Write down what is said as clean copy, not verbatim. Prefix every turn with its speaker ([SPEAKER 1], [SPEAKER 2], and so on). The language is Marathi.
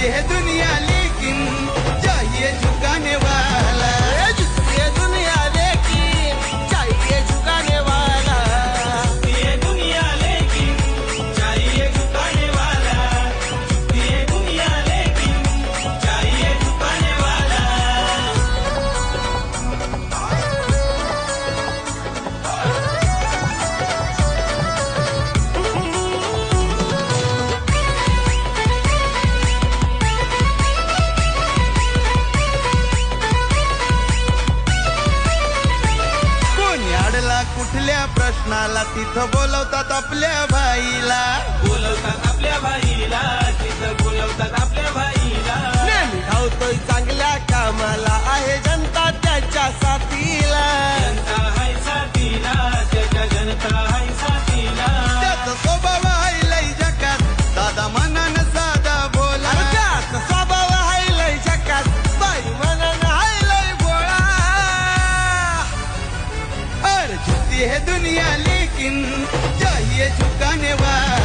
[SPEAKER 1] झुकती है दुनिया लेकिन चाहिए झुकाने वाला।
[SPEAKER 2] झुकती है दुनिया लेकिन चाहिए झुकाने वाला।
[SPEAKER 3] झुकती है दुनिया लेकिन चाहिए झुकाने वाला। झुकती है दुनिया लेकिन चाहिए झुकाने वाला।
[SPEAKER 1] कोणी अडला कुठल्या प्रश्नाला तिथं बोलवतात आपल्या भाईला।
[SPEAKER 3] बोलवतात आपल्या भाईला, तिथं बोलवतात आपल्या भाईला।
[SPEAKER 2] नेहमी धावतोय चांगल्या कामाला, आहे जनता त्याच्या साथीला।
[SPEAKER 3] जनता हाय साथीला, त्याच्या जनता हाय साथीला।
[SPEAKER 1] त्याचा स्वभाव आहे लय जकात, दादा मनानं साधा बोला।
[SPEAKER 2] अरे त्याचा स्वभाव आहे लय झकास, बाई मनानं आहे लय भोळा।
[SPEAKER 1] और झुकती है दुनिया लेकिन चाहिए झुकाने वाला।